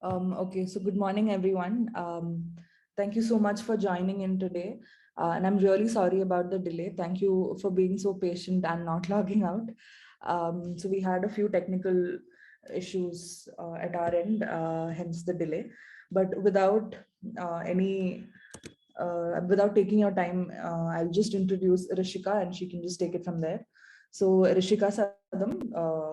Okay, so good morning, everyone. Thank you so much for joining in today. And I'm really sorry about the delay. Thank you for being so patient and not logging out. So we had a few technical issues at our end, hence the delay. But without taking your time, I'll just introduce Rishika and she can just take it from there. So Rishika Sadam,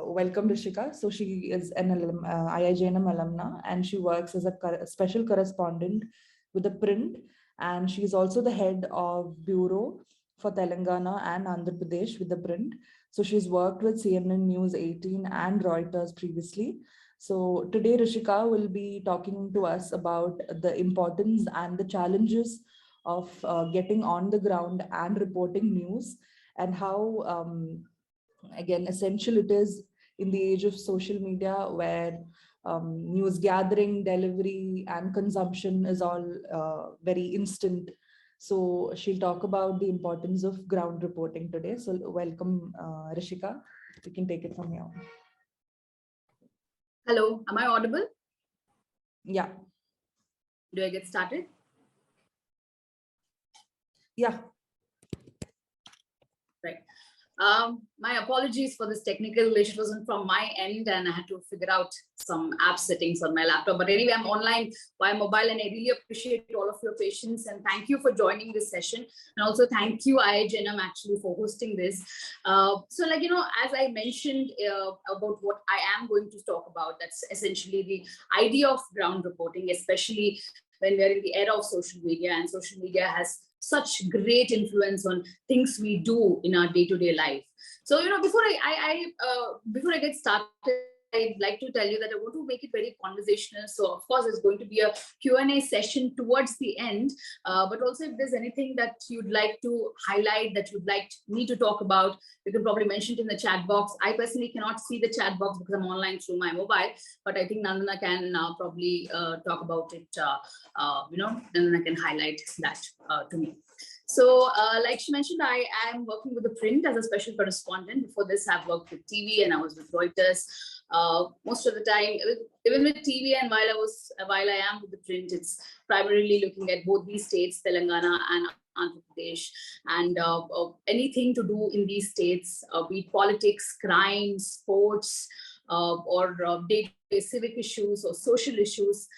welcome Rishika. So she is an IIJNM alumna and she works as a special correspondent with ThePrint, and she's also the head of bureau for Telangana and Andhra Pradesh with ThePrint. So she's worked with CNNNews18 and Reuters previously. So today Rishika will be talking to us about the importance and the challenges of getting on the ground and reporting news, and how again essential it is in the age of social media where news gathering, delivery and consumption is all very instant. So she'll talk about the importance of ground reporting today. So welcome, Rishika. You can take it from here. Hello, am I audible? Yeah. Do I get started? Yeah. Right. My apologies for this technical glitch. It wasn't from my end and I had to figure out some app settings on my laptop. But anyway, I'm online via mobile and I really appreciate all of your patience and thank you for joining this session. And also thank you IIJNM actually for hosting this. So as I mentioned about what I am going to talk about, that's essentially the idea of ground reporting, especially when we're in the era of social media, and social media has such great influence on things we do in our day-to-day life. So, before I get started, I'd like to tell you that I want to make it very conversational. So, of course, there's going to be a Q&A session towards the end. But also, if there's anything that you'd like to highlight, that you'd like me to talk about, you can probably mention it in the chat box. I personally cannot see the chat box because I'm online through my mobile. But I think Nandana can probably talk about it. Nandana can highlight that to me. So like she mentioned, I am working with ThePrint as a special correspondent. Before this, I've worked with TV and I was with Reuters. Most of the time, even with TV and while I am with ThePrint, it's primarily looking at both these states, Telangana and Andhra Pradesh, and anything to do in these states, be it politics, crime, sports, or day-to-day civic issues or social issues.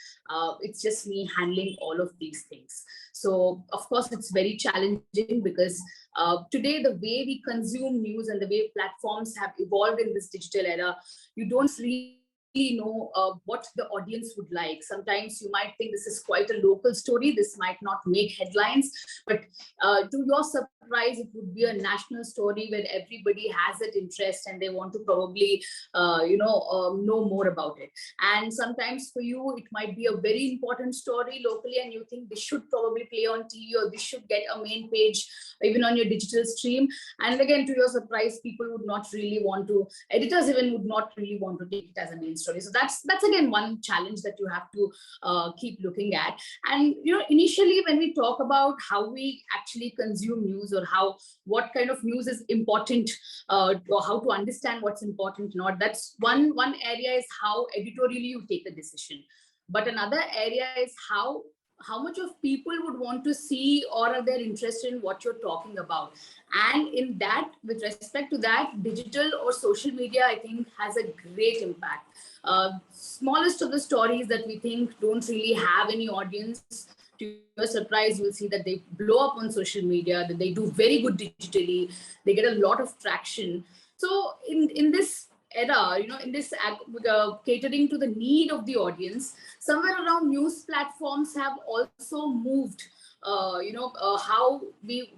It's just me handling all of these things. So, of course, it's very challenging because today the way we consume news and the way platforms have evolved in this digital era, you don't really know what the audience would like. Sometimes you might think this is quite a local story. This might not make headlines, but to your surprise, it would be a national story where everybody has that interest and they want to probably, know more about it. And sometimes for you, it might be a very important story locally and you think this should probably play on TV or this should get a main page, even on your digital stream. And again, to your surprise, people would not really want to, editors even would not really want to take it as a main story. So that's again one challenge that you have to keep looking at. And initially when we talk about how we actually consume news or what kind of news is important or how to understand what's important or not, that's one area is how editorially you take a decision. But another area is how much of people would want to see or are they interested in what you're talking about. And in that, with respect to that, digital or social media, I think, has a great impact. Smallest of the stories that we think don't really have any audience, to your surprise, you'll see that they blow up on social media, that they do very good digitally, they get a lot of traction. So in this era, in this catering to the need of the audience, somewhere around news platforms have also moved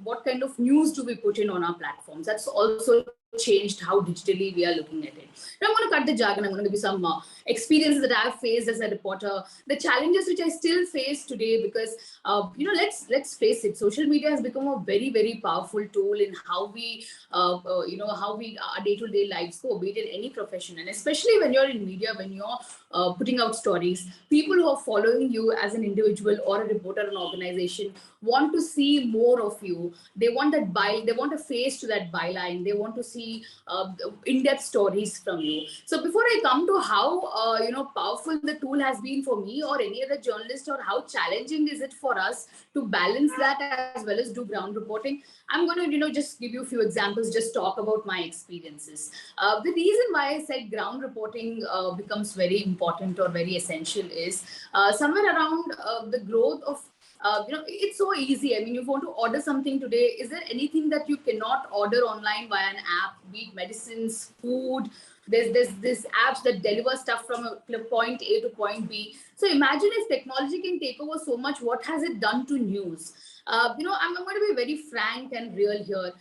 what kind of news do we put in on our platforms. That's also changed how digitally we are looking at it. Now, I'm going to cut the jargon. I'm going to give you some experiences that I've faced as a reporter, the challenges which I still face today, because let's face it, social media has become a very, very powerful tool in how we our day-to-day lives go, be it in any profession, and especially when you're in media, when you're putting out stories, people who are following you as an individual or a reporter, an organization, want to see more of you. They want that they want a face to that byline. They want to see in-depth stories from you. So before I come to how powerful the tool has been for me or any other journalist, or how challenging is it for us to balance that as well as do ground reporting, I'm going to just give you a few examples, just talk about my experiences. The reason why I said ground reporting becomes very important or very essential is somewhere around the growth of it's so easy. I mean, you want to order something today. Is there anything that you cannot order online via an app, be it medicines, food? There's this apps that deliver stuff from point A to point B. So imagine if technology can take over so much, what has it done to news? I'm going to be very frank and real here.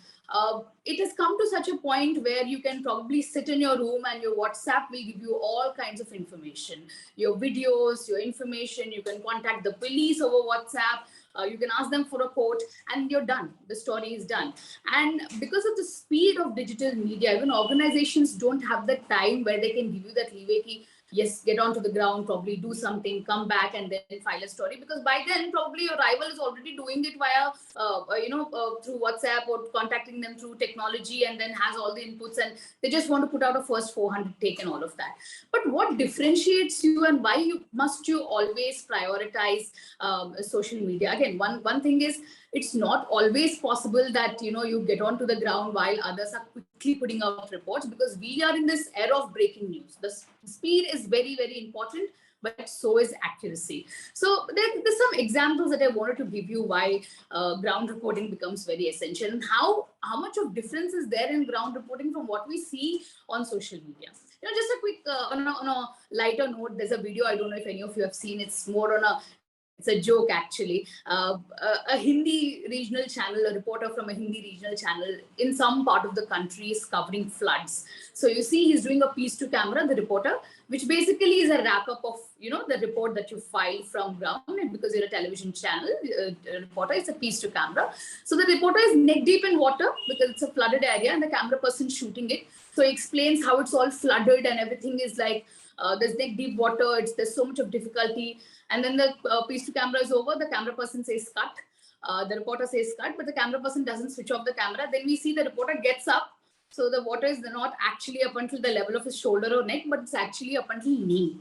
It has come to such a point where you can probably sit in your room and your WhatsApp will give you all kinds of information, your videos, your information. You can contact the police over WhatsApp. You can ask them for a quote and you're done. The story is done. And because of the speed of digital media, even organizations don't have the time where they can give you that leeway key. Yes, get onto the ground, probably do something, come back and then file a story. Because by then, probably your rival is already doing it via, through WhatsApp or contacting them through technology, and then has all the inputs, and they just want to put out a first 400 take and all of that. But what differentiates you and why must you always prioritize social media? Again, one thing is, it's not always possible that you get onto the ground while others are quickly putting out reports, because we are in this era of breaking news. The speed is very, very important, but so is accuracy. So there's some examples that I wanted to give you why ground reporting becomes very essential, and how much of difference is there in ground reporting from what we see on social media. Just a quick on a lighter note, there's a video, I don't know if any of you have seen. It's a joke, actually. A Hindi regional channel, a reporter from a Hindi regional channel in some part of the country is covering floods. So you see he's doing a piece to camera, the reporter, which basically is a wrap-up of, the report that you file from ground. And because you're a television channel, reporter, it's a piece to camera. So the reporter is neck deep in water because it's a flooded area, and the camera person shooting it. So he explains how it's all flooded and everything is like, there's neck deep water, there's so much of difficulty. And then the piece to camera is over, the camera person says cut, the reporter says cut, but the camera person doesn't switch off the camera. Then we see the reporter gets up. So the water is not actually up until the level of his shoulder or neck, but it's actually up until knee.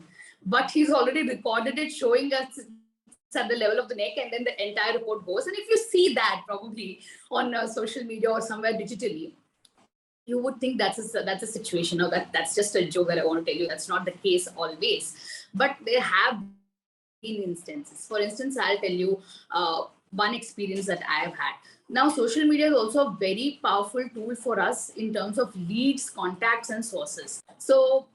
But he's already recorded it, showing us it's at the level of the neck, and then the entire report goes. And if you see that probably on social media or somewhere digitally, you would think that's a situation. No, that's just a joke that I want to tell you. That's not the case always. But there have been instances. For instance, I'll tell you one experience that I have had. Now, social media is also a very powerful tool for us in terms of leads, contacts, and sources. So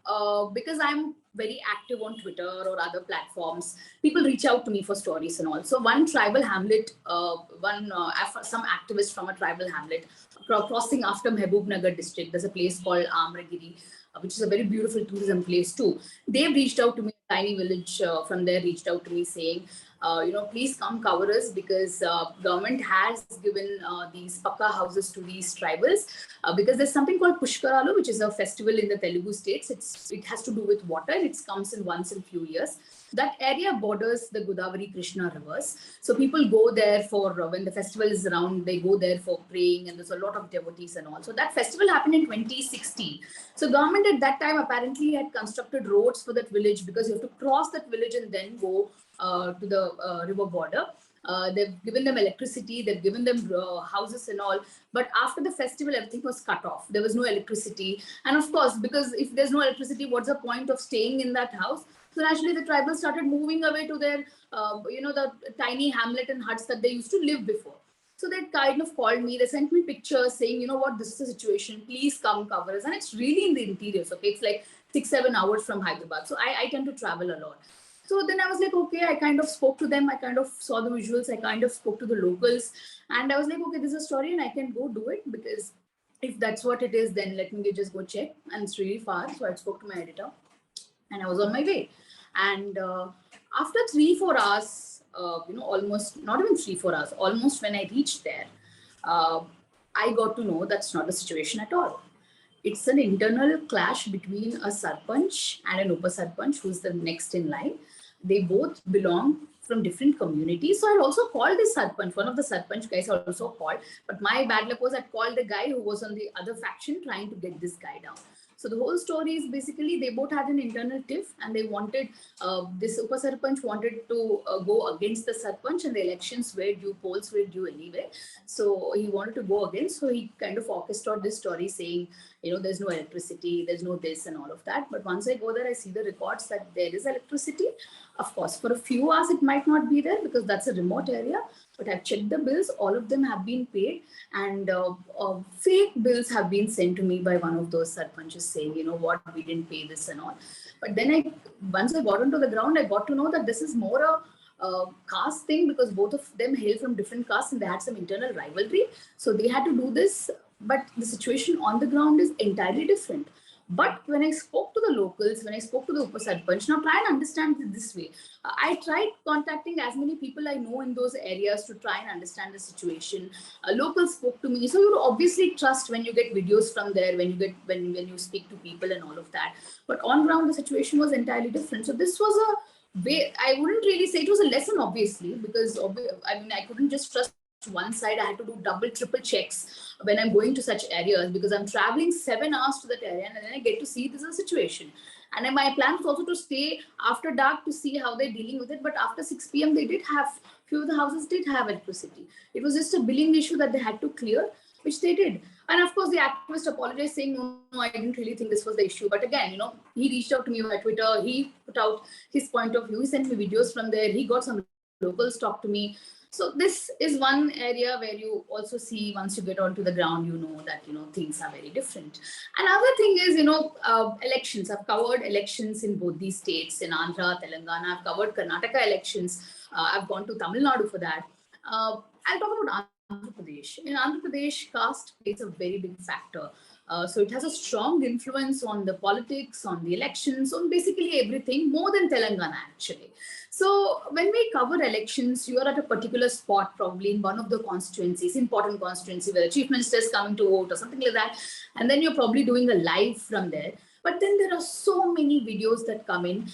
because I'm very active on Twitter or other platforms, people reach out to me for stories and all. So one tribal hamlet, some activist from a tribal hamlet crossing after Mehboob district, there's a place called Amragiri, which is a very beautiful tourism place too. They've reached out to me, a tiny village from there reached out to me saying, please come cover us, because government has given these pakka houses to these tribals, because there's something called Pushkaralu, which is a festival in the Telugu states. It has to do with water. It comes in once in a few years. That area borders the Godavari Krishna rivers. So people go there for, when the festival is around, they go there for praying, and there's a lot of devotees and all. So that festival happened in 2016. So government at that time apparently had constructed roads for that village, because you have to cross that village and then go to the river border. They've given them electricity, they've given them houses and all. But after the festival, everything was cut off. There was no electricity. And of course, because if there's no electricity, what's the point of staying in that house? So naturally, the tribals started moving away to their, the tiny hamlet and huts that they used to live before. So they kind of called me, they sent me pictures saying, this is the situation, please come cover us. And it's really in the interiors, okay? It's like 6-7 hours from Hyderabad. So I tend to travel a lot. So then I was like, okay, I kind of spoke to them. I kind of saw the visuals. I kind of spoke to the locals. And I was like, okay, this is a story and I can go do it, because if that's what it is, then let me just go check. And it's really far. So I spoke to my editor and I was on my way. And after 3-4 hours, almost, not even 3-4 hours, almost when I reached there, I got to know that's not the situation at all. It's an internal clash between a sarpanch and an upa sarpanch, who's the next in line. They both belong from different communities. So I also called the sarpanch, one of the sarpanch guys I also called, but my bad luck was I called the guy who was on the other faction trying to get this guy down. So the whole story is basically they both had an internal tiff, and they wanted, this Upa Sarpanch wanted to go against the Sarpanch, and the elections were due, polls were due anyway. So he wanted to go against, so he kind of orchestrated this story saying, there's no electricity, there's no this and all of that. But once I go there, I see the records that there is electricity. Of course, for a few hours, it might not be there because that's a remote area. But I've checked the bills, all of them have been paid, and fake bills have been sent to me by one of those sarpanches saying, what, we didn't pay this and all. But then once I got onto the ground, I got to know that this is more a caste thing, because both of them hail from different castes and they had some internal rivalry. So they had to do this, but the situation on the ground is entirely different. But when I spoke to the locals, when I spoke to the Upa Sarpanch, now try and understand it this way. I tried contacting as many people I know in those areas to try and understand the situation. Locals spoke to me. So you obviously trust when you get videos from there, when you speak to people and all of that. But on ground, the situation was entirely different. So this was a way, I wouldn't really say it was a lesson, obviously, because I couldn't just trust one side. I had to do double, triple checks when I'm going to such areas, because I'm traveling 7 hours to that area, and then I get to see this is a situation. And then my plan was also to stay after dark to see how they're dealing with it. But after 6 p.m., they did have, few of the houses did have electricity. It was just a billing issue that they had to clear, which they did. And of course, the activist apologized saying, no, I didn't really think this was the issue. But again, he reached out to me via Twitter. He put out his point of view. He sent me videos from there. He got some locals talk to me. So this is one area where you also see, once you get onto the ground, that, things are very different. Another thing is, elections. I've covered elections in both these states, in Andhra, Telangana. I've covered Karnataka elections. I've gone to Tamil Nadu for that. I'll talk about Andhra Pradesh. In Andhra Pradesh, caste plays a very big factor. So it has a strong influence on the politics, on the elections, on basically everything, more than Telangana actually. So when we cover elections, you are at a particular spot, probably in one of the constituencies, important constituency, where the chief minister is coming to vote or something like that. And then you're probably doing a live from there. But then there are so many videos that come in.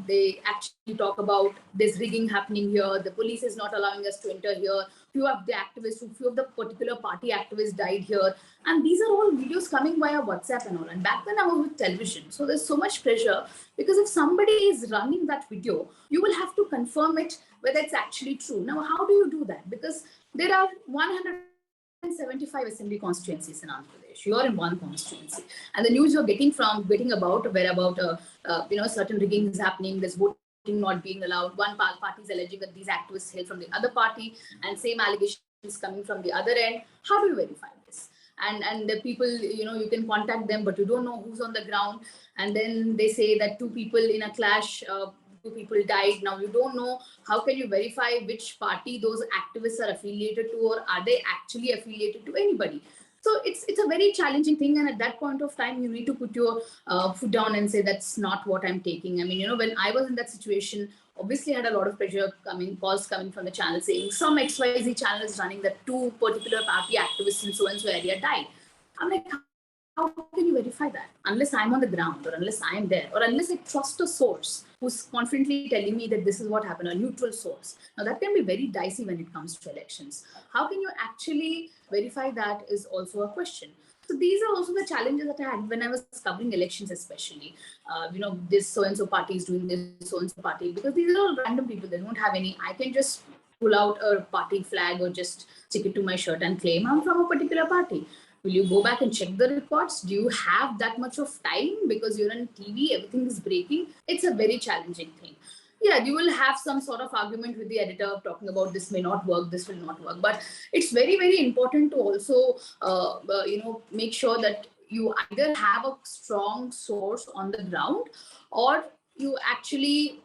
They actually talk about there's rigging happening here. The police is not allowing us to enter here. Few of the activists, few of the particular party activists died here. And these are all videos coming via WhatsApp and all. And back then I was with television. So there's so much pressure, because if somebody is running that video, you will have to confirm it, whether it's actually true. Now, how do you do that? Because there are 175 assembly constituencies in Andhra Pradesh. You are in one constituency, and the news you're getting about certain rigging is happening. There's voting not being allowed. One party is alleging that these activists hail from the other party, and same allegations coming from the other end. How do you verify this? And the people, you can contact them, but you don't know who's on the ground. And then they say that 2 people in a clash, 2 people died. Now you don't know, how can you verify which party those activists are affiliated to, or are they actually affiliated to anybody? So it's a very challenging thing. And at that point of time, you need to put your foot down and say, that's not what I'm taking. I mean, when I was in that situation, obviously I had a lot of pressure calls coming from the channel saying some XYZ channel is running that 2 particular party activists in so-and-so area died. I'm like, how can you verify that? Unless I'm on the ground, or unless I'm there, or unless I trust a source who's confidently telling me that this is what happened, a neutral source. Now that can be very dicey when it comes to elections. How can you actually verify that is also a question. So these are also the challenges that I had when I was covering elections, especially. This so-and-so party is doing this so-and-so party, because these are all random people. They don't have any, I can just pull out a party flag or just stick it to my shirt and claim I'm from a particular party. Will you go back and check the records? Do you have that much of time? Because you're on TV, everything is breaking. It's a very challenging thing. Yeah, you will have some sort of argument with the editor talking about this may not work, this will not work. But it's very, very important to also, make sure that you either have a strong source on the ground, or you actually,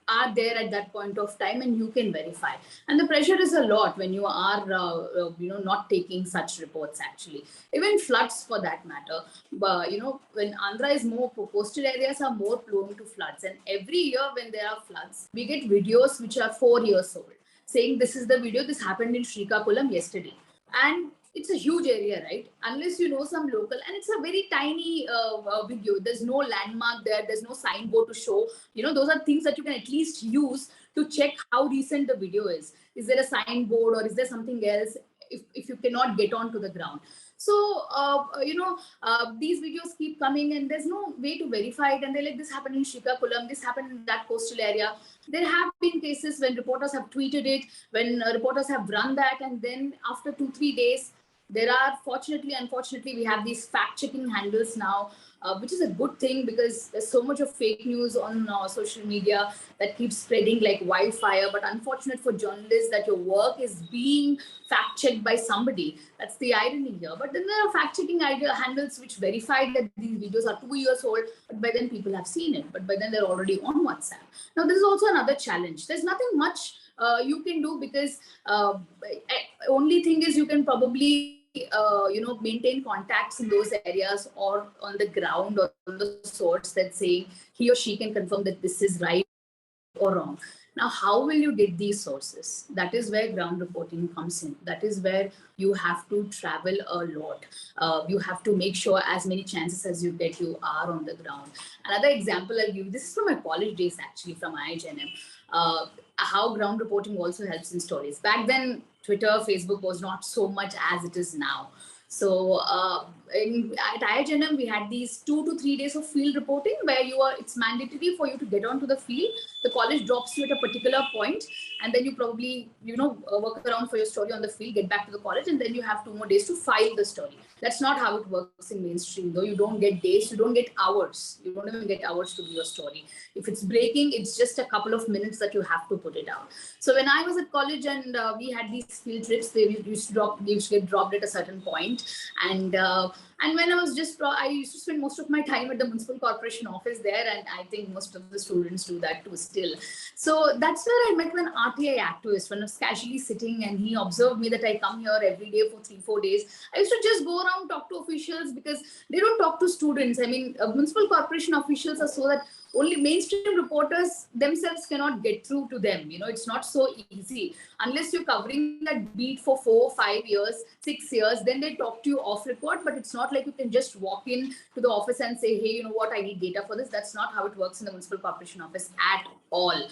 are there at that point of time and you can verify. And the pressure is a lot when you are, not taking such reports actually. Even floods for that matter. But, when Andhra is more, coastal areas are more prone to floods. And every year when there are floods, we get videos which are 4 years old saying this is the video, this happened in Srikakulam yesterday. And it's a huge area, right? Unless you know some local, and it's a very tiny video. There's no landmark there. There's no signboard to show. Those are things that you can at least use to check how recent the video is. Is there a signboard or is there something else? If you cannot get onto the ground. So, these videos keep coming and there's no way to verify it. And they're like, this happened in Srikakulam, this happened in that coastal area. There have been cases when reporters have tweeted it, when reporters have run that, and then after 2-3 days, there are, unfortunately, we have these fact-checking handles now, which is a good thing because there's so much of fake news on social media that keeps spreading like wildfire. But unfortunate for journalists that your work is being fact-checked by somebody. That's the irony here. But then there are fact-checking handles which verify that these videos are 2 years old, but by then people have seen it. But by then they're already on WhatsApp. Now, this is also another challenge. There's nothing much you can do because only thing is you can probably maintain contacts in those areas or on the ground or on the source that say he or she can confirm that this is right or wrong. Now, how will you get these sources? That is where ground reporting comes in. That is where you have to travel a lot. You have to make sure as many chances as you get, you are on the ground. Another example I'll give, this is from my college days actually, from IIJNM, how ground reporting also helps in stories. Back then, Twitter, Facebook was not so much as it is now. So at IIJNM, we had these 2 to 3 days of field reporting where it's mandatory for you to get onto the field. The college drops you at a particular point, and then you probably, work around for your story on the field, get back to the college, and then you have 2 more days to file the story. That's not how it works in mainstream, though. You don't get days, you don't get hours. You don't even get hours to do your story. If it's breaking, it's just a couple of minutes that you have to put it out. So when I was at college and we had these field trips, they used to get dropped at a certain point. And when I used to spend most of my time at the municipal corporation office there, and I think most of the students do that too still. So that's where I met one RTI activist when I was casually sitting, and he observed me that I come here every day for 3-4 days. I used to just go around, talk to officials because they don't talk to students. I mean, municipal corporation officials are so that only mainstream reporters themselves cannot get through to them. It's not so easy. Unless you're covering that beat for 4, 5 years, 6 years, then they talk to you off record, but it's not like you can just walk in to the office and say, hey, you know what, I need data for this. That's not how it works in the municipal corporation office at all.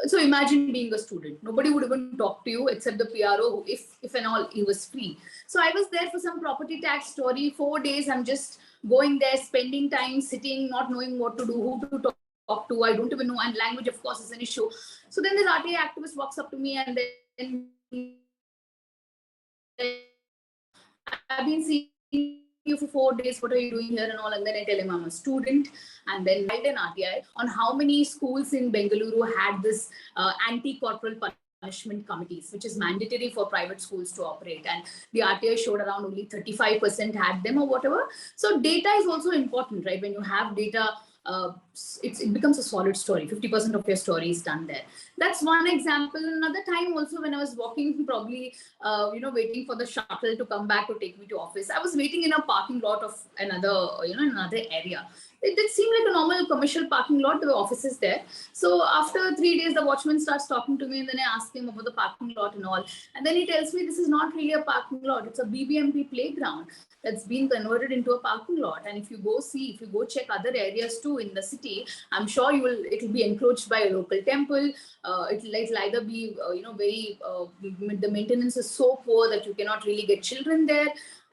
So imagine being a student. Nobody would even talk to you except the PRO, who, if and all, he was free. So I was there for some property tax story, 4 days. I'm just going there, spending time, sitting, not knowing what to do, who to talk to. I don't even know, and language of course is an issue. So then this RTA activist walks up to me and then I've been seeing you for 4 days, what are you doing here and all? And then I tell him I'm a student, and then I filed an RTI on how many schools in Bengaluru had this anti-corporal punishment committees, which is mandatory for private schools to operate. And the RTI showed around only 35% had them or whatever. So data is also important, right? When you have data, it becomes a solid story. 50% of your story is done there. That's one example. Another time also, when I was walking, probably waiting for the shuttle to come back to take me to office, I was waiting in a parking lot of another area. It did seem like a normal commercial parking lot. There were offices there. So after 3 days, the watchman starts talking to me, and then I ask him about the parking lot and all. And then he tells me this is not really a parking lot. It's a BBMP playground that's been converted into a parking lot. And if you go check other areas too in the city, I'm sure it'll be encroached by a local temple. It'll either be, the maintenance is so poor that you cannot really get children there.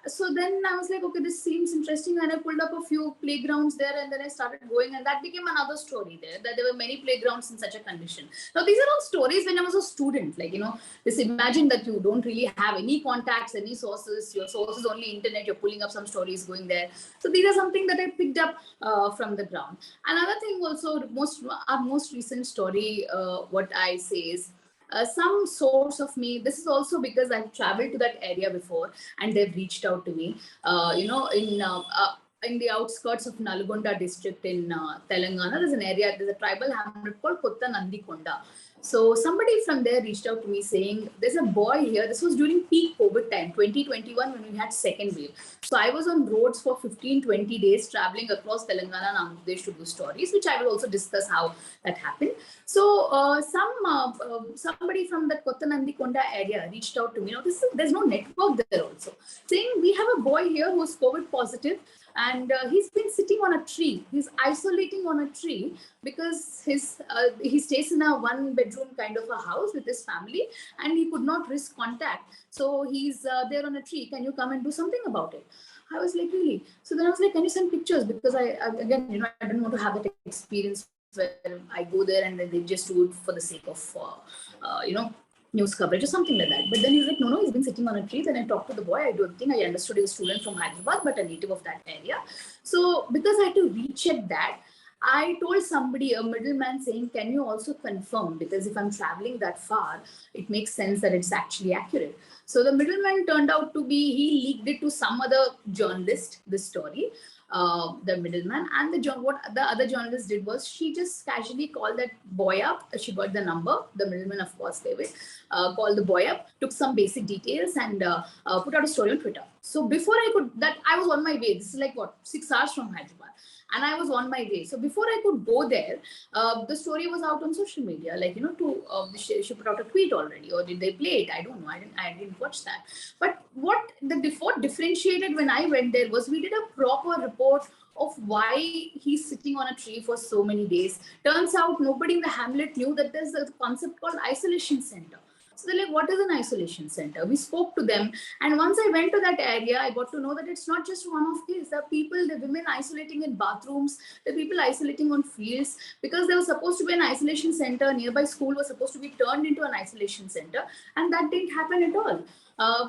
So then I was like, okay, this seems interesting. And I pulled up a few playgrounds there, and then I started going, and that became another story there, that there were many playgrounds in such a condition. Now, these are all stories when I was a student, just imagine that you don't really have any contacts, any sources, your source is only internet, you're pulling up some stories going there. So these are something that I picked up from the ground. Another thing also, our most recent story, what I say is, some source of me, this is also because I've traveled to that area before and they've reached out to me, in the outskirts of Nalgonda district in Telangana, there's a tribal hamlet called Kotta Nandikonda. So somebody from there reached out to me saying, there's a boy here. This was during peak COVID time, 2021, when we had second wave. So I was on roads for 15, 20 days, traveling across Telangana and Andhra Pradesh to do stories, which I will also discuss how that happened. So somebody from the Kottanandikonda area reached out to me. Now, there's no network there also, saying we have a boy here who's COVID positive, and he's been sitting on a tree. He's isolating on a tree because he stays in a one-bedroom kind of a house with his family, and he could not risk contact. So he's there on a tree. Can you come and do something about it? I was like, really? So then I was like, can you send pictures? Because I again, I didn't want to have that experience where I go there and then they just do it for the sake of, news coverage or something like that. But then he's like, no, he's been sitting on a tree. Then I talked to the boy. I don't think I understood he was a student from Hyderabad, but a native of that area. So because I had to recheck that, I told somebody, a middleman, saying, can you also confirm? Because if I'm traveling that far, it makes sense that it's actually accurate. So the middleman turned out to be, he leaked it to some other journalist, this story. The middleman, and what the other journalist did was, she just casually called that boy up. She got the number. The middleman, of course, they will called the boy up, took some basic details, and put out a story on Twitter. So before I was on my way. This is like 6 hours from Hyderabad, and I was on my way. So before I could go there, the story was out on social media. She put out a tweet already, or did they play it? I don't know. I didn't watch that. But what differentiated when I went there was, we did a proper report of why he's sitting on a tree for so many days. Turns out nobody in the hamlet knew that there's a concept called isolation center. So they're like, what is an isolation center? We spoke to them. And once I went to that area, I got to know that it's not just one-off case. There are the women isolating in bathrooms, the people isolating on fields, because there was supposed to be an isolation center. Nearby school was supposed to be turned into an isolation center. And that didn't happen at all.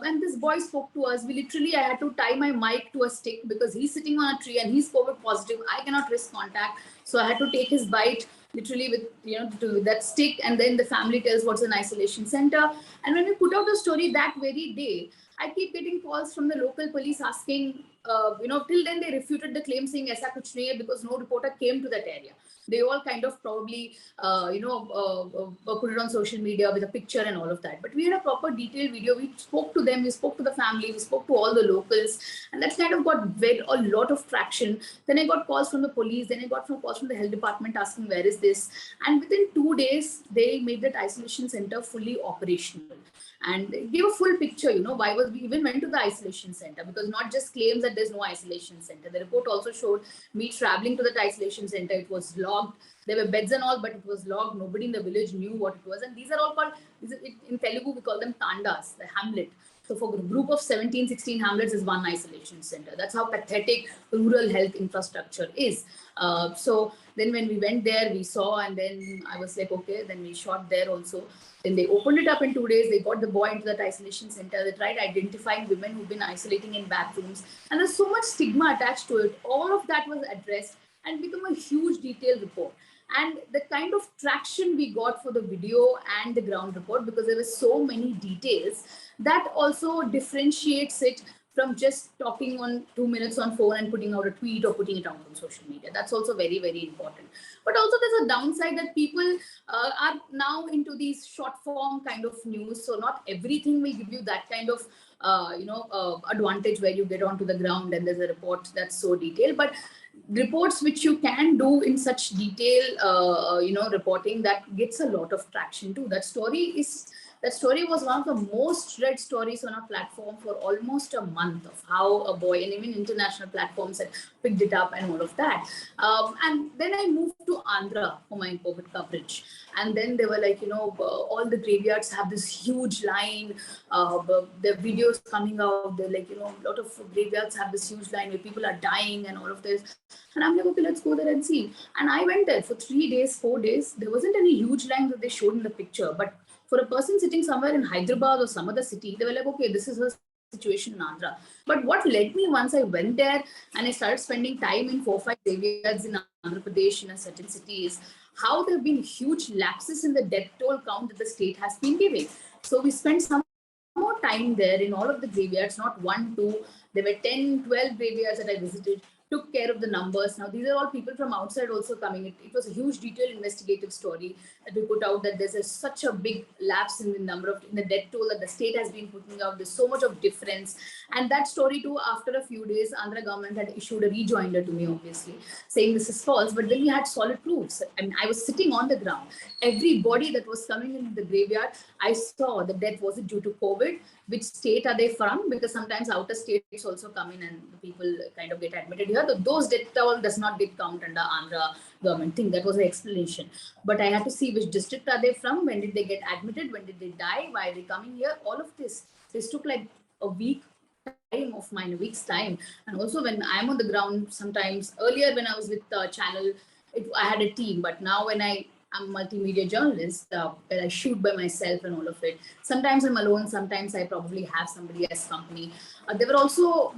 And this boy spoke to us. I had to tie my mic to a stick because he's sitting on a tree and he's COVID positive. I cannot risk contact. So I had to take his bite literally with that stick, and then the family tells what's an isolation center. And when we put out a story that very day, I keep getting calls from the local police asking, till then they refuted the claim, saying aisa kuch nahi hai, because no reporter came to that area. They all kind of probably, put it on social media with a picture and all of that. But we had a proper detailed video. We spoke to them, we spoke to the family, we spoke to all the locals, and that kind of got a lot of traction. Then I got calls from the police, then I got calls from the health department asking, where is this? And within 2 days, they made that isolation center fully operational. And gave a full picture, why we even went to the isolation center, because not just claims that there's no isolation center. The report also showed me traveling to that isolation center. It was logged. There were beds and all, but it was logged. Nobody in the village knew what it was. And these are all called, in Telugu, we call them tandas, the hamlet. So for a group of 17, 16 hamlets is one isolation center. That's how pathetic rural health infrastructure is. So then when we went there, we saw, and then I was like, okay, then we shot there also. Then they opened it up in 2 days. They got the boy into that isolation center. They tried identifying women who've been isolating in bathrooms. And there's so much stigma attached to it. All of that was addressed and become a huge detailed report. And the kind of traction we got for the video and the ground report, because there were so many details, that also differentiates it from just talking on 2 minutes on phone and putting out a tweet or putting it out on social media. That's also very, very important. But also there's a downside that people are now into these short form kind of news. So not everything will give you that kind of advantage where you get onto the ground and there's a report that's so detailed. But reports which you can do in such detail, reporting, that gets a lot of traction too. That story was one of the most read stories on our platform for almost a month, of how a boy, and even international platforms had picked it up and all of that. And then I moved to Andhra for my COVID coverage. And then they were like, all the graveyards have this huge line. The videos coming out, they're like, a lot of graveyards have this huge line where people are dying and all of this. And I'm like, okay, let's go there and see. And I went there for 3 days, 4 days. There wasn't any huge line that they showed in the picture. But for a person sitting somewhere in Hyderabad or some other city, they were like, okay, this is a situation in Andhra. But what led me, once I went there and I started spending time in 4-5 graveyards in Andhra Pradesh in a certain city, is how there have been huge lapses in the death toll count that the state has been giving. So we spent some more time there in all of the graveyards, not 1, 2. There were 10, 12 graveyards that I visited. took care of the numbers. Now, these are all people from outside also coming. It was a huge detailed investigative story that we put out, that there's such a big lapse in the number of, in the death toll that the state has been putting out. There's so much of difference. And that story too, after a few days, Andhra government had issued a rejoinder to me, obviously, saying this is false. But then we had solid proofs. I mean, I was sitting on the ground. Every body that was coming in the graveyard, I saw the death. Was it due to COVID? Which state are they from? Because sometimes outer states also come in and the people kind of get admitted here. Those death toll does not get count under Andhra government thing. That was the explanation. But I had to see which district are they from, when did they get admitted, when did they die, why are they coming here, all of this. This took like a week time of mine, a week's time. And also when I'm on the ground, sometimes earlier when I was with the channel, I had a team, but now when I'm a multimedia journalist, where I shoot by myself and all of it. Sometimes I'm alone. Sometimes I probably have somebody as company. There were also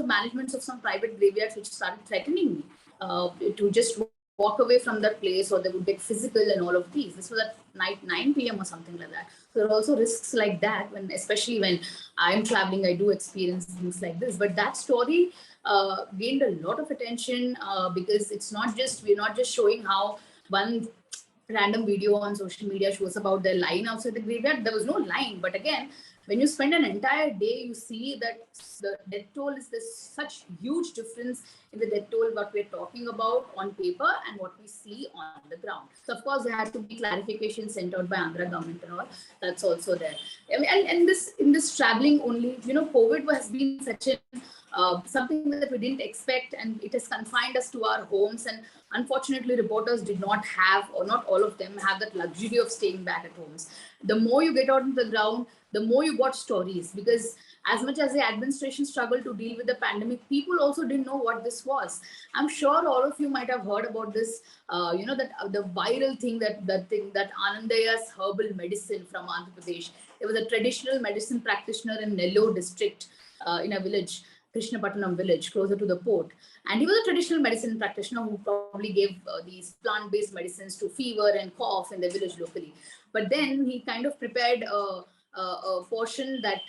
managements of some private graveyards which started threatening me to just walk away from that place, or they would get physical and all of these. This was at night 9 p.m. or something like that. So there are also risks like that, especially when I'm traveling, I do experience things like this. But that story gained a lot of attention because we're not just showing how one random video on social media shows about the line outside the graveyard. There was no line, but again, when you spend an entire day, you see that the death toll is such huge difference in the death toll what we're talking about on paper and what we see on the ground. So of course there has to be clarification sent out by Andhra government and all. That's also there. I mean, and in this traveling only, COVID has been such a something that we didn't expect, and it has confined us to our homes. And unfortunately, reporters did not have, or not all of them have, that luxury of staying back at homes. The more you get out into the ground, the more you got stories, because as much as the administration struggled to deal with the pandemic, people also didn't know what this was. I'm sure all of you might have heard about this, that the viral thing, that Anandaya's herbal medicine from Andhra Pradesh. There was a traditional medicine practitioner in Nellore district in a village, Krishnapatnam village, closer to the port. And he was a traditional medicine practitioner who probably gave these plant-based medicines to fever and cough in the village locally. But then he kind of prepared a portion that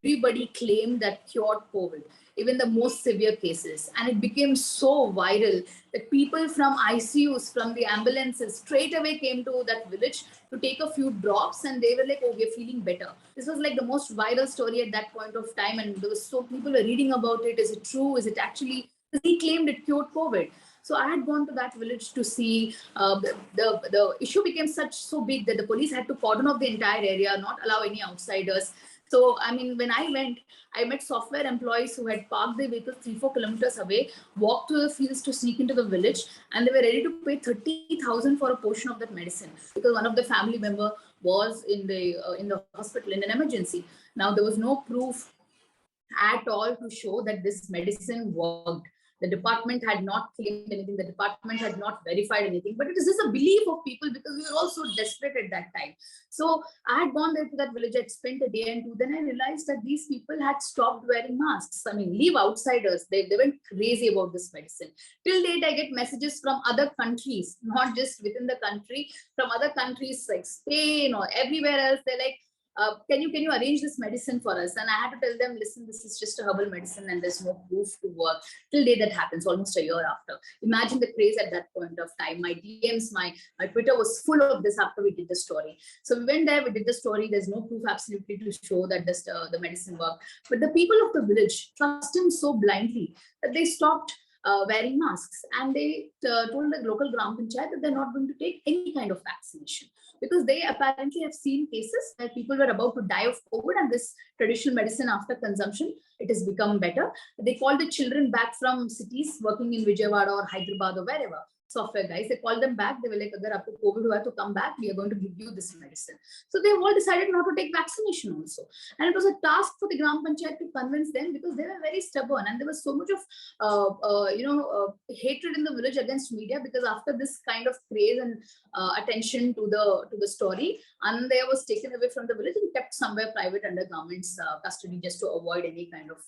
everybody claimed that cured COVID, even the most severe cases. And it became so viral that people from ICUs, from the ambulances, straight away came to that village to take a few drops, and they were like, oh, we're feeling better. This was like the most viral story at that point of time. And there was so people were reading about it. Is it true? Is it actually? He claimed it cured COVID. So I had gone to that village to see. The issue became so big that the police had to cordon off the entire area, not allow any outsiders. So, I mean, when I went, I met software employees who had parked their vehicles 3-4 kilometers away, walked to the fields to sneak into the village, and they were ready to pay 30,000 for a portion of that medicine, because one of the family member was in the hospital in an emergency. Now, there was no proof at all to show that this medicine worked. The department had not claimed anything. The department had not verified anything. But it is just a belief of people, because we were all so desperate at that time. So I had gone there to that village. I'd spent a day and two. Then I realized that these people had stopped wearing masks. I mean, leave outsiders. They went crazy about this medicine. Till date, I get messages from other countries, not just within the country, from other countries like Spain or everywhere else. They're like, can you arrange this medicine for us? And I had to tell them, listen, this is just a herbal medicine and there's no proof to work. Till day that happens, almost a year after. Imagine the craze at that point of time. My DMs, my Twitter was full of this after we did the story. So we went there, we did the story. There's no proof absolutely to show that the medicine worked. But the people of the village trust him so blindly that they stopped wearing masks, and they told the local Gram Panchayat that they're not going to take any kind of vaccination, because they apparently have seen cases where people were about to die of COVID, and this traditional medicine, after consumption, it has become better. They called the children back from cities working in Vijayawada or Hyderabad or wherever. Software guys, they called them back. They were like, agar aapko COVID hua to come back, we are going to give you this medicine. So they all decided not to take vaccination also. And it was a task for the Gram Panchayat to convince them, because they were very stubborn, and there was so much of hatred in the village against media, because after this kind of craze and attention to the story, Anandaya was taken away from the village and kept somewhere private under government's custody, just to avoid any kind of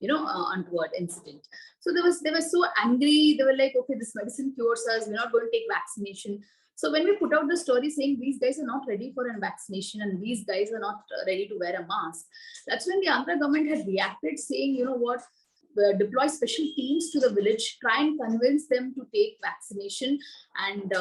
untoward incident. So they were so angry. They were like, okay, this medicine cures us. We're not going to take vaccination. So when we put out the story saying these guys are not ready for a vaccination and these guys are not ready to wear a mask, that's when the Andhra government had reacted, saying, you know what, deploy special teams to the village, try and convince them to take vaccination, and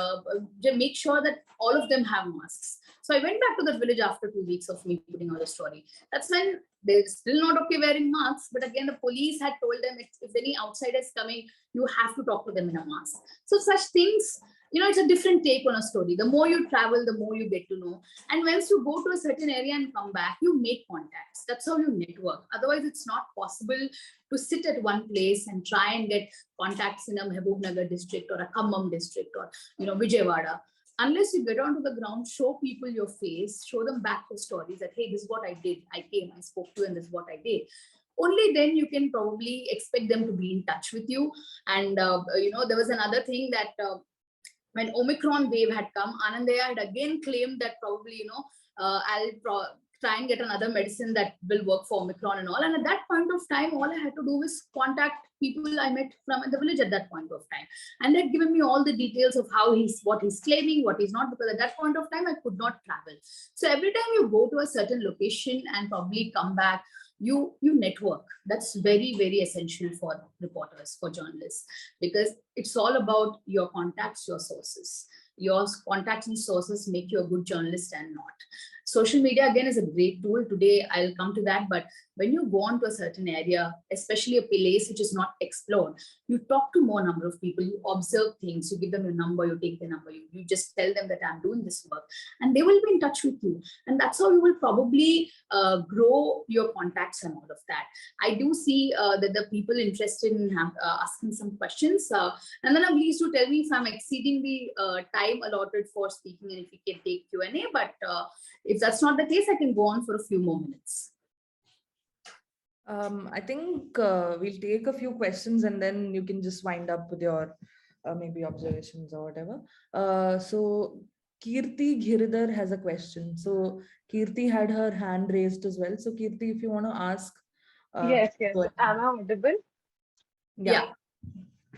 make sure that all of them have masks. So I went back to the village after 2 weeks of me putting out a story. That's when they're still not okay wearing masks, but again, the police had told them if any outsider is coming, you have to talk to them in a mask. So such things, it's a different take on a story. The more you travel, the more you get to know. And once you go to a certain area and come back, you make contacts. That's how you network. Otherwise, it's not possible to sit at one place and try and get contacts in a Mehboob district or a Khammam district or, Vijayawada. Unless you get onto the ground, show people your face, show them back the stories that, hey, this is what I did. I came, I spoke to you, and this is what I did. Only then you can probably expect them to be in touch with you. And, there was another thing that when Omicron wave had come, Anandaya had again claimed that probably, I'll try and get another medicine that will work for Omicron and all. And at that point of time, all I had to do was contact people I met from the village at that point of time. And they'd given me all the details of what he's claiming, what he's not, because at that point of time, I could not travel. So every time you go to a certain location and probably come back, you network. That's very, very essential for reporters, for journalists, because it's all about your contacts, your sources. Your contacts and sources make you a good journalist and not. Social media, again, is a great tool. Today, I'll come to that. But when you go on to a certain area, especially a place which is not explored, you talk to more number of people, you observe things, you give them your number, you take the number, you just tell them that I'm doing this work, and they will be in touch with you. And that's how you will probably grow your contacts and all of that. I do see that the people interested in asking some questions. And then please do tell me if I'm exceeding the time allotted for speaking and if we can take Q&A. But if that's not the case, I can go on for a few more minutes. I think we'll take a few questions and then you can just wind up with your maybe observations or whatever. So Kirti Giridhar has a question. So Kirti had her hand raised as well. So Kirti, if you want to ask. Yes. Am I audible?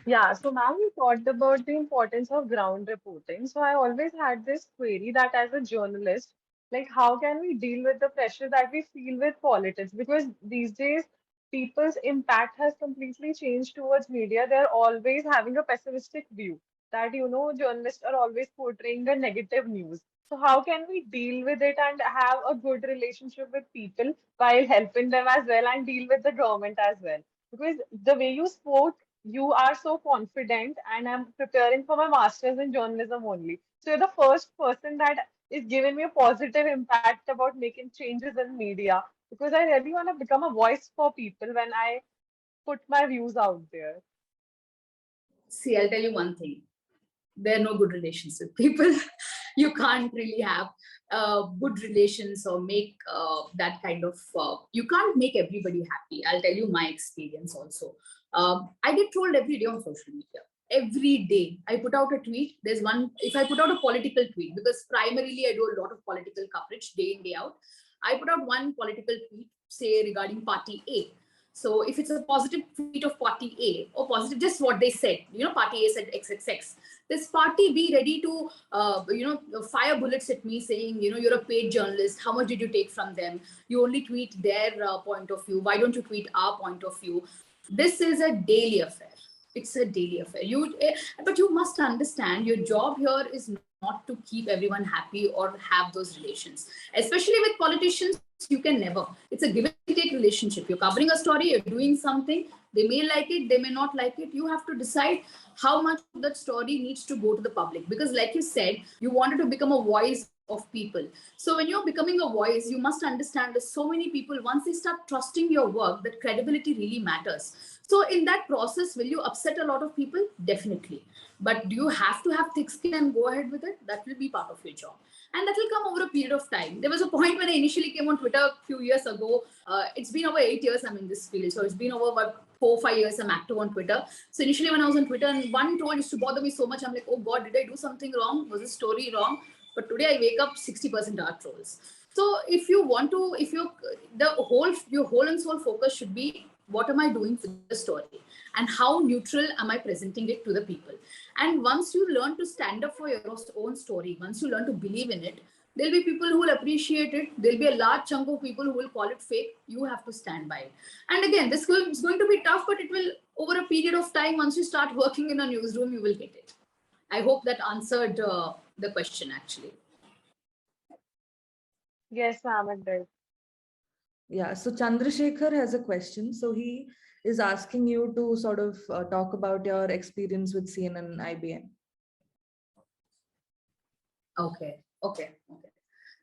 Yeah, so ma'am, you talked about the importance of ground reporting. So I always had this query that as a journalist, like how can we deal with the pressure that we feel with politics? Because these days, people's impact has completely changed towards media. They're always having a pessimistic view that, journalists are always portraying the negative news. So how can we deal with it and have a good relationship with people while helping them as well and deal with the government as well? Because the way you spoke, you are so confident, and I'm preparing for my master's in journalism only. So you're the first person that is giving me a positive impact about making changes in media, because I really want to become a voice for people when I put my views out there. See, I'll tell you one thing. There are no good relations with people. You can't really have good relations or make that kind of, you can't make everybody happy. I'll tell you my experience also. I get trolled every day on social media. Every day I put out a tweet. There's one, if I put out a political tweet, because primarily I do a lot of political coverage day in, day out. I put out one political tweet, say regarding party A. So if it's a positive tweet of party A or positive, just what they said, party A said XXX. This party B ready to, fire bullets at me saying, you're a paid journalist. How much did you take from them? You only tweet their point of view. Why don't you tweet our point of view? This is a daily affair. It's a daily affair. But you must understand your job here is not to keep everyone happy or have those relations. Especially with politicians, you can never. It's a give and take relationship. You're covering a story, you're doing something. They may like it, they may not like it. You have to decide how much of that story needs to go to the public. Because like you said, you wanted to become a voice of people. So when you're becoming a voice, you must understand that so many people, once they start trusting your work, that credibility really matters. So in that process, will you upset a lot of people? Definitely. But do you have to have thick skin and go ahead with it? That will be part of your job. And that will come over a period of time. There was a point when I initially came on Twitter a few years ago. It's been over 8 years I'm in this field. So it's been over about 4 or 5 years I'm active on Twitter. So initially when I was on Twitter, and one troll used to bother me so much. I'm like, oh God, did I do something wrong? Was this story wrong? But today I wake up 60% are trolls. So if you want to, your whole and soul focus should be, what am I doing for the story? And how neutral am I presenting it to the people? And once you learn to stand up for your own story, once you learn to believe in it, There'll be people who will appreciate it. There'll be a large chunk of people who will call it fake. You have to stand by it. And again, this is going to be tough, but it will, over a period of time, once you start working in a newsroom, you will get it. I hope that answered the question, actually. Yes, ma'am, it did. Yeah, so Chandrasekhar has a question. So he is asking you to sort of talk about your experience with CNN IBN. Okay.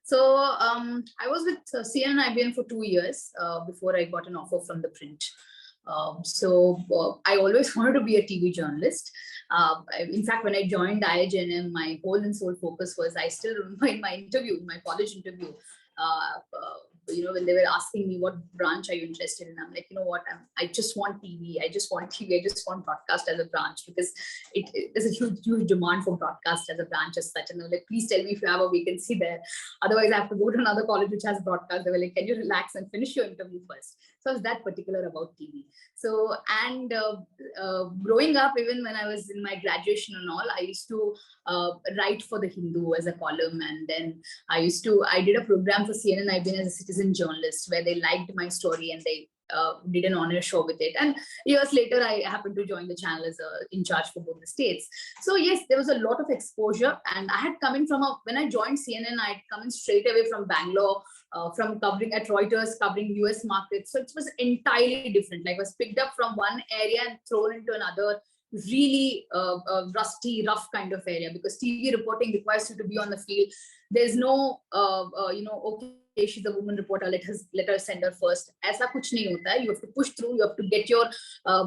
So I was with CNN IBN for 2 years before I got an offer from ThePrint. I always wanted to be a TV journalist. In fact, when I joined IIJNM, my whole and sole focus was, I still remember in my interview, my college interview, when they were asking me, what branch are you interested in? I'm like, you know what, I just want TV. I just want broadcast as a branch, because there's a huge demand for broadcast as a branch as such. And they were like, please tell me if you have a vacancy there. Otherwise, I have to go to another college which has broadcast. They were like, can you relax and finish your interview first? So I was that particular about TV. So, and growing up, even when I was in my graduation and all, I used to write for The Hindu as a column. And then I did a program for CNN IBN as a citizen journalist, where they liked my story and they did an honor show with it. And years later, I happened to join the channel as in charge for both the states. So yes, there was a lot of exposure. And I had come in when I joined CNN, I'd come in straight away from Bangalore, from covering at Reuters, covering US markets. So it was entirely different. Like, I was picked up from one area and thrown into another really rusty, rough kind of area, because TV reporting requires you to be on the field. There's no, okay, she's a woman reporter, let her send her first. Aisa kuch nahi hota hai. You have to push through, you have to get your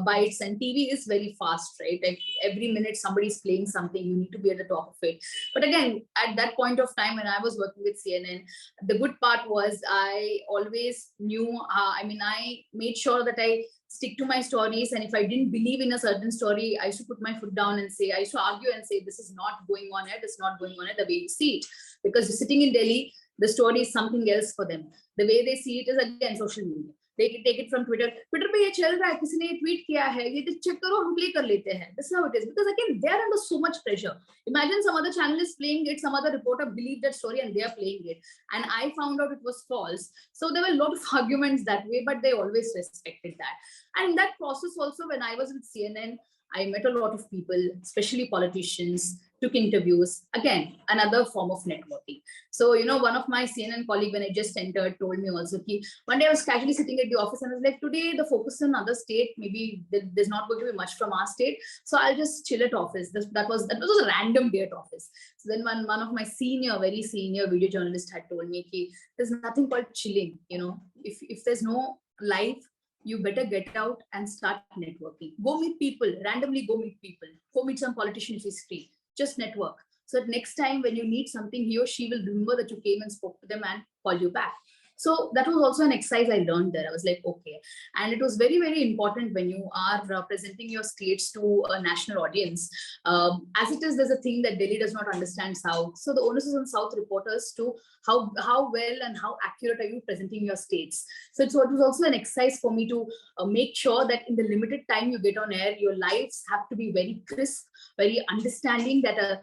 bites, and TV is very fast, right? Like, every minute somebody's playing something, you need to be at the top of it. But again, at that point of time when I was working with CNN, the good part was I always knew, I made sure that I stick to my stories. And if I didn't believe in a certain story, I used to put my foot down and say, I used to argue and say, this is not going on it, it's not going on it the way you see it. Because you're sitting in Delhi, the story is something else for them. The way they see it is, again, social media. They can take it from Twitter. Twitter पे ये चल रहा है, किसी ने tweet किया है, ये check करो, हम play कर लेते हैं. This is how it is. Because again, they are under so much pressure. Imagine some other channel is playing it, some other reporter believed that story and they are playing it. And I found out it was false. So there were a lot of arguments that way, but they always respected that. And in that process also, when I was with CNN, I met a lot of people, especially politicians, took interviews. Again, another form of networking. So, one of my CNN colleague, when I just entered, told me also, one day I was casually sitting at the office and I was like, today the focus is on another state, maybe there's not going to be much from our state. So I'll just chill at office. That was a random day at office. So then one of my very senior video journalists had told me, there's nothing called chilling. If there's no life, you better get out and start networking. Go meet people, randomly go meet people. Go meet some politician if he's free. Just network. So that next time when you need something, he or she will remember that you came and spoke to them and call you back. So that was also an exercise I learned there. I was like, okay. And it was very, very important when you are presenting your states to a national audience. As it is, there's a thing that Delhi does not understand South. So the onus is on South reporters to how well and how accurate are you presenting your states. So it was also an exercise for me to make sure that in the limited time you get on air, your lives have to be very crisp, very understanding, that a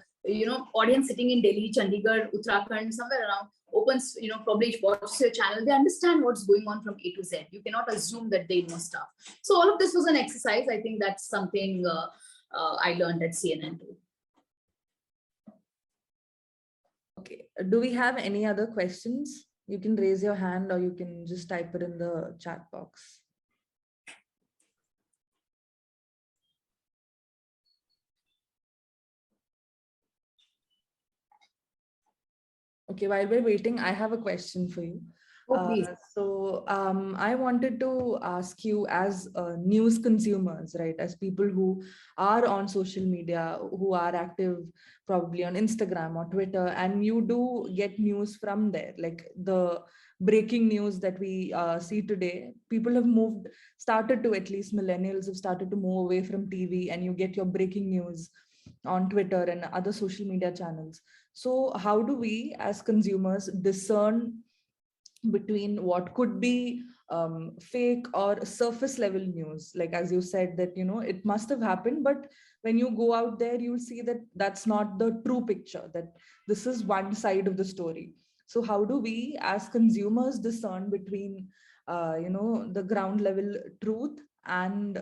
audience sitting in Delhi, Chandigarh, Uttarakhand, somewhere around, opens, probably watches your channel, they understand what's going on from A to Z. You cannot assume that they know stuff. So all of this was an exercise. I think that's something I learned at CNN too. Okay, do we have any other questions? You can raise your hand or you can just type it in the chat box. Okay, while we're waiting, I have a question for you. Oh, please. I wanted to ask you, as news consumers, right, as people who are on social media, who are active probably on Instagram or Twitter, and you do get news from there, like the breaking news that we see today, people have started to, at least millennials have started to move away from TV, and you get your breaking news on Twitter and other social media channels. So how do we as consumers discern between what could be fake or surface level news? Like, as you said, that, it must have happened, but when you go out there, you'll see that that's not the true picture, that this is one side of the story. So how do we as consumers discern between the ground level truth and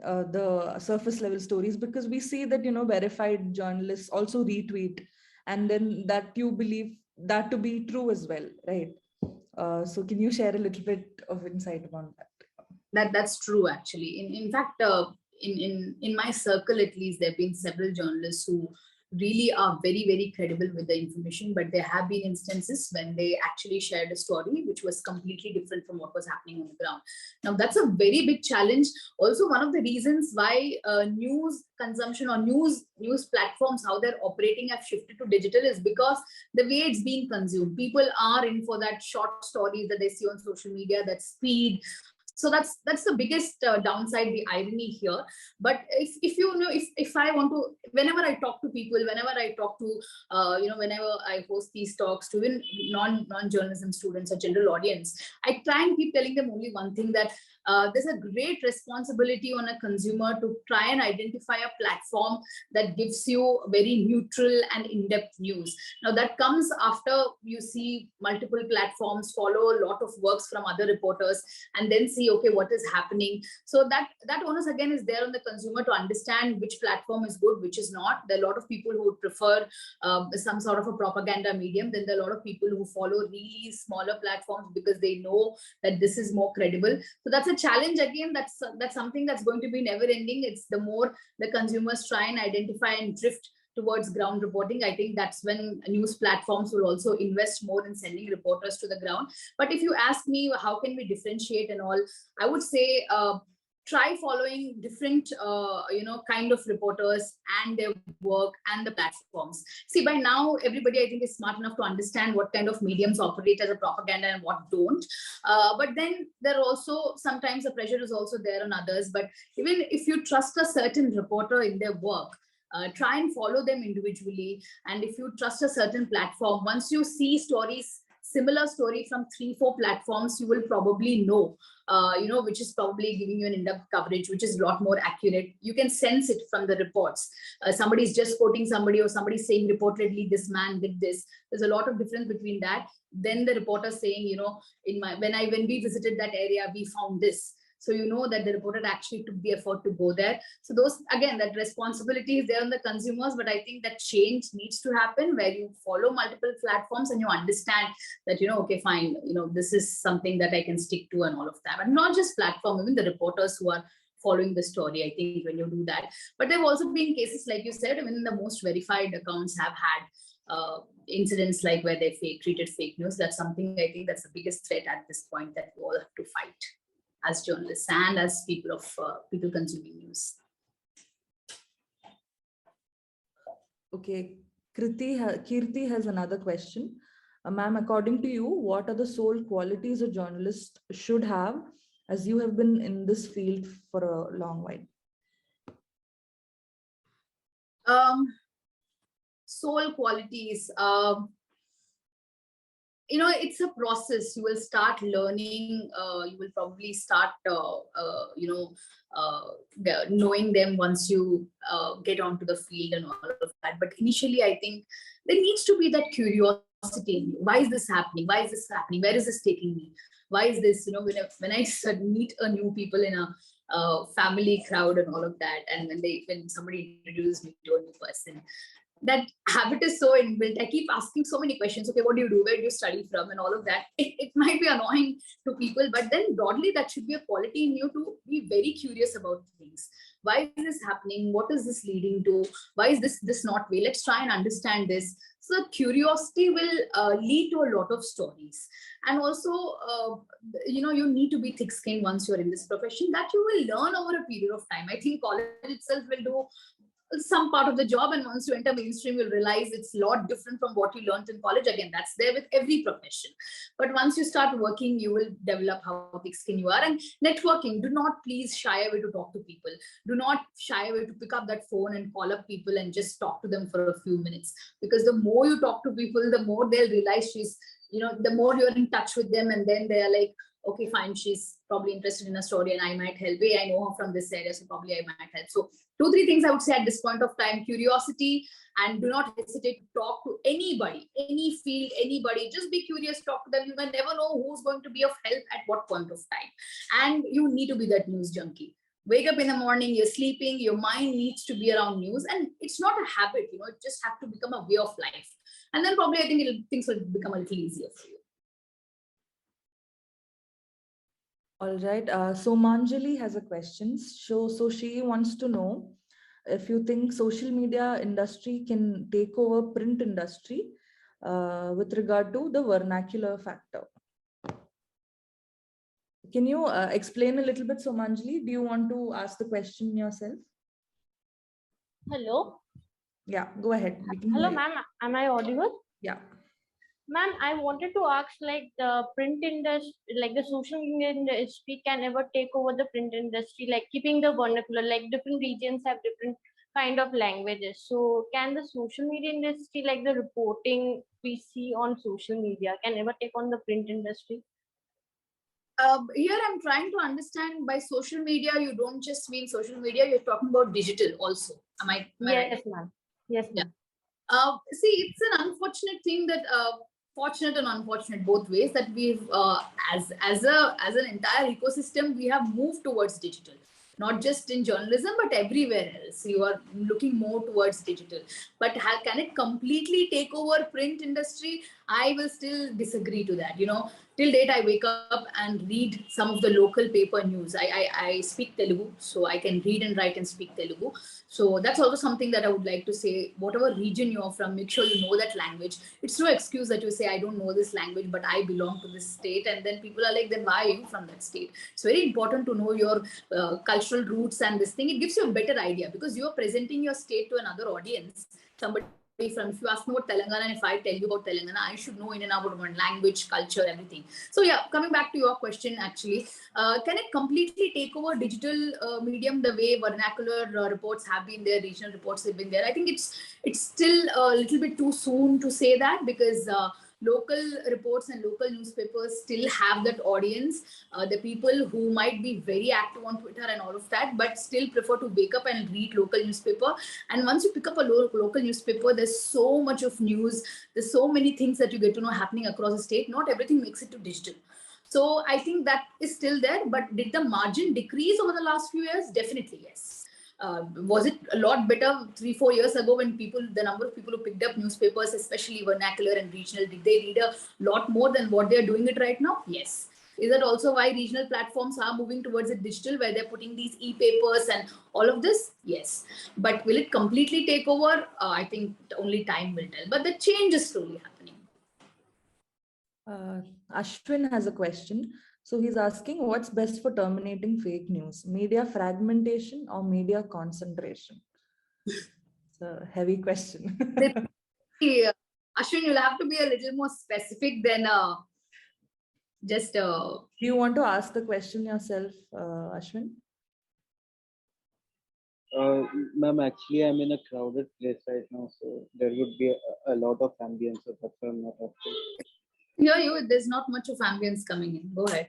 the surface level stories? Because we see that verified journalists also retweet, and then that you believe that to be true as well, right? So can you share a little bit of insight about that? That's true, actually. In fact, in my circle, at least, there have been several journalists who really are very, very credible with the information, but there have been instances when they actually shared a story which was completely different from what was happening on the ground. Now, that's a very big challenge. Also, one of the reasons why news consumption or news platforms, how they're operating, have shifted to digital is because the way it's being consumed. People are in for that short stories that they see on social media, that speed. So that's the biggest downside, the irony here. But if I want to, whenever I talk to people, whenever I talk to whenever I host these talks to even non-journalism students or general audience, I try and keep telling them only one thing, that there's a great responsibility on a consumer to try and identify a platform that gives you very neutral and in-depth news. Now, that comes after you see multiple platforms, follow a lot of works from other reporters, and then see, okay, what is happening. So that onus again is there on the consumer to understand which platform is good, which is not. There are a lot of people who would prefer some sort of a propaganda medium. Then there are a lot of people who follow really smaller platforms because they know that this is more credible. So that's a challenge again. That's something that's going to be never ending. It's the more the consumers try and identify and drift towards ground reporting, I think that's when news platforms will also invest more in sending reporters to the ground. But if you ask me, how can we differentiate and all, I would say try following different kind of reporters and their work and the platforms. See, by now everybody, I think, is smart enough to understand what kind of mediums operate as a propaganda and what don't. But then there are also sometimes the pressure is also there on others. But even if you trust a certain reporter in their work, try and follow them individually. And if you trust a certain platform, once you see similar story from 3-4 platforms, you will probably know, which is probably giving you an in-depth coverage, which is a lot more accurate. You can sense it from the reports. Somebody's just quoting somebody, or somebody saying reportedly this man did this. There's a lot of difference between that. Then the reporter saying, when we visited that area, we found this. So you know that the reporter actually took the effort to go there. So those, again, that responsibility is there on the consumers, but I think that change needs to happen where you follow multiple platforms and you understand that, okay, fine, this is something that I can stick to and all of that. But not just platform, even the reporters who are following the story, I think when you do that. But there have also been cases, like you said, even the most verified accounts have had incidents like where they treated fake news. That's something, I think, that's the biggest threat at this point that we all have to fight as journalists and as people consuming news. Okay, Kirti has another question. Ma'am, according to you, what are the sole qualities a journalist should have, as you have been in this field for a long while? Sole qualities. It's a process. You will start learning. You will probably start, knowing them once you get onto the field and all of that. But initially, I think there needs to be that curiosity in you. Why is this happening? Why is this happening? Where is this taking me? Why is this? When I meet a new people in a family crowd and all of that, and when somebody introduces me to a new person, that habit is so inbuilt. I keep asking so many questions. Okay, what do you do? Where do you study from? And all of that. It might be annoying to people, but then broadly, that should be a quality in you to be very curious about things. Why is this happening? What is this leading to? Why is this not way? Let's try and understand this. So curiosity will lead to a lot of stories. And also, you need to be thick-skinned once you're in this profession. That you will learn over a period of time. I think college itself will do some part of the job, and once you enter mainstream, you'll realize it's a lot different from what you learned in college. Again, that's there with every profession. But once you start working, you will develop how thick-skinned you are. And networking, do not please shy away to talk to people. Do not shy away to pick up that phone and call up people and just talk to them for a few minutes. Because the more you talk to people, the more they'll realize the more you're in touch with them, and then they're like, okay, fine, she's probably interested in a story and I might help. Hey, I know her from this area, so probably I might help. So 2-3 things I would say at this point of time: curiosity, and do not hesitate to talk to anybody, any field, anybody. Just be curious, talk to them. You may never know who's going to be of help at what point of time. And you need to be that news junkie. Wake up in the morning, you're sleeping, your mind needs to be around news, and it's not a habit, it just have to become a way of life. And then probably I think things will become a little easier for you. All right. So Manjali has a question. So she wants to know if you think social media industry can take over print industry with regard to the vernacular factor. Can you explain a little bit? So Manjali, do you want to ask the question yourself? Hello. Yeah, go ahead. Hello, ma'am. Am I audible? Yeah. Ma'am, I wanted to ask, like, the print industry, like the social media industry can ever take over the print industry, like keeping the vernacular, like different regions have different kind of languages. So can the social media industry, like the reporting we see on social media, can ever take on the print industry? Here I'm trying to understand, by social media, you don't just mean social media, you're talking about digital also. Am I Yes, right? ma'am. Yes, ma'am. See, it's an unfortunate thing that fortunate and unfortunate both ways, that we've as an entire ecosystem, we have moved towards digital. Not just in journalism, but everywhere else. You are looking more towards digital. But can it completely take over print industry? I will still disagree to that. Till date, I wake up and read some of the local paper news. I speak Telugu, so I can read and write and speak Telugu. So that's also something that I would like to say. Whatever region you're from, make sure you know that language. It's no excuse that you say, I don't know this language, but I belong to this state. And then people are like, then why are you from that state? It's very important to know your cultural roots and this thing. It gives you a better idea, because you're presenting your state to another audience. Somebody from, if you ask me about Telangana, and if I tell you about Telangana, I should know in and out about language, culture, everything. So yeah, coming back to your question, actually, can it completely take over digital medium the way vernacular reports have been there, regional reports have been there? I think it's still a little bit too soon to say that, because local reports and local newspapers still have that audience, the people who might be very active on Twitter and all of that, but still prefer to wake up and read local newspaper. And once you pick up a local newspaper, there's so much of news, there's so many things that you get to know happening across the state. Not everything makes it to digital. So I think that is still there. But did the margin decrease over the last few years? Definitely yes. Was it a lot better 3-4 years ago, when the number of people who picked up newspapers, especially vernacular and regional, did they read a lot more than what they're doing it right now? Yes. Is that also why regional platforms are moving towards a digital, where they're putting these e-papers and all of this? Yes. But will it completely take over? I think only time will tell. But the change is slowly happening. Ashwin has a question. So he's asking, what's best for terminating fake news? Media fragmentation or media concentration? It's a heavy question. Ashwin, you'll have to be a little more specific than just... Do you want to ask the question yourself, Ashwin? Ma'am, actually, I'm in a crowded place right now, so there would be a lot of ambience, so that's why I'm not asking. There's not much of ambience coming in. Go ahead.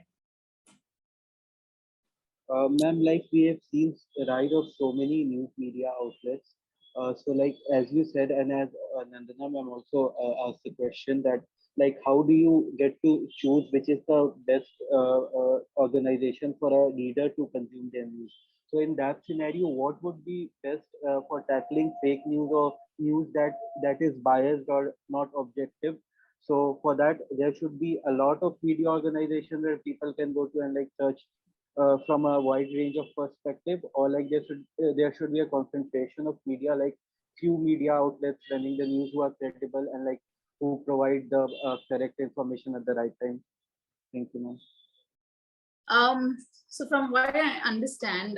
Ma'am, like we have seen the rise of so many news media outlets. So like, as you said, and as Nandana ma'am also asked the question that, like, how do you get to choose which is the best organization for a reader to consume their news? So in that scenario, what would be best for tackling fake news or news that is biased or not objective? So for that, there should be a lot of media organizations where people can go to and like search from a wide range of perspective, or like there should be a concentration of media, like few media outlets running the news who are credible and like who provide the correct information at the right time. Thank you, ma'am. So from what I understand,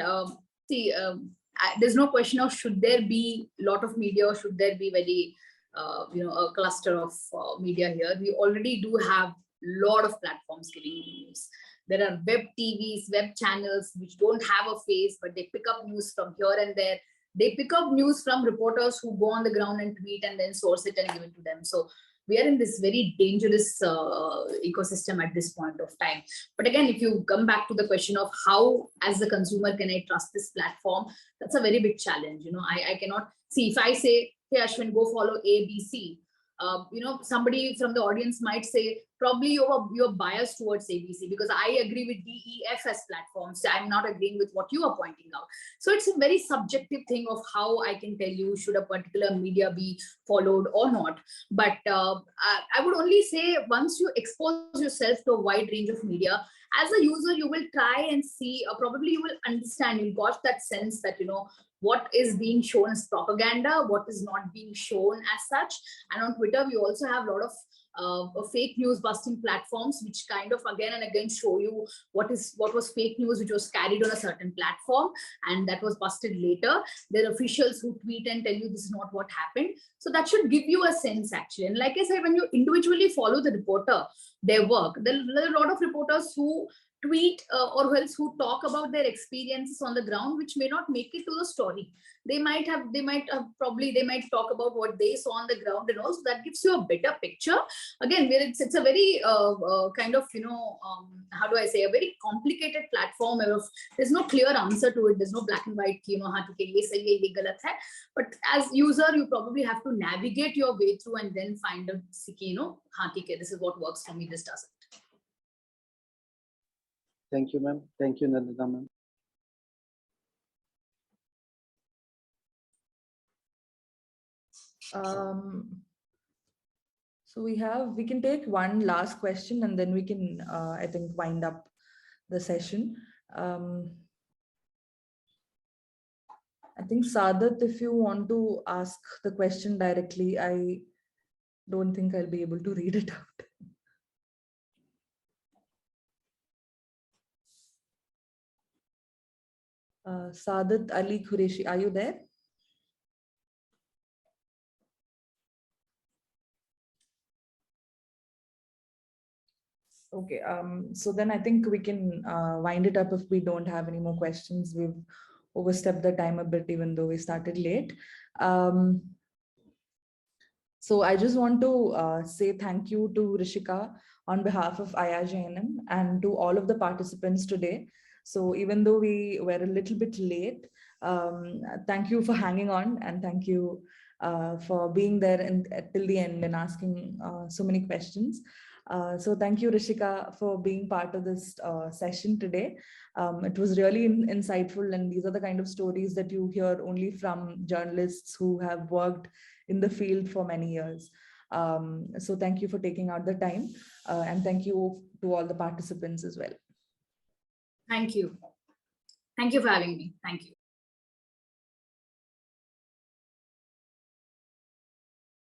there's no question of should there be a lot of media or should there be very a cluster of media here. We already do have a lot of platforms giving news. There are web TVs, web channels which don't have a face, but they pick up news from here and there. They pick up news from reporters who go on the ground and tweet and then source it and give it to them. So we are in this very dangerous ecosystem at this point of time. But again, if you come back to the question of how, as the consumer, can I trust this platform, that's a very big challenge. I cannot see, if I say, hey Ashwin, go follow ABC, somebody from the audience might say, probably you're biased towards ABC because I agree with DEF as platforms. I'm not agreeing with what you are pointing out. So it's a very subjective thing of how I can tell you should a particular media be followed or not. But I would only say, once you expose yourself to a wide range of media, as a user, you will try and see, probably you will understand, you got that sense that, what is being shown as propaganda, what is not being shown as such. And on Twitter, we also have a lot of fake news busting platforms, which kind of again and again show you what was fake news, which was carried on a certain platform and that was busted later. There are officials who tweet and tell you this is not what happened. So that should give you a sense, actually. And like I said, when you individually follow the reporter, their work, there are a lot of reporters who tweet or else who talk about their experiences on the ground, which may not make it to the story. They might talk about what they saw on the ground, and also that gives you a better picture. Again, where it's a very kind of, how do I say, a very complicated platform of there's no clear answer to it. There's no black and white, but as user, you probably have to navigate your way through and then find a, this is what works for me, this doesn't. Thank you, ma'am. Thank you, Nandana, ma'am. So we can take one last question and then we can, I think, wind up the session. I think Sadat, if you want to ask the question directly, I don't think I'll be able to read it out. Sadat Ali Qureshi, are you there? Okay, so then I think we can wind it up if we don't have any more questions. We've overstepped the time a bit, even though we started late. So I just want to say thank you to Rishika on behalf of IIJNM and to all of the participants today. So even though we were a little bit late, thank you for hanging on, and thank you for being there till the end and asking so many questions. So thank you, Rishika, for being part of this session today. It was really insightful, and these are the kind of stories that you hear only from journalists who have worked in the field for many years. So thank you for taking out the time, and thank you to all the participants as well. Thank you. Thank you for having me. Thank you.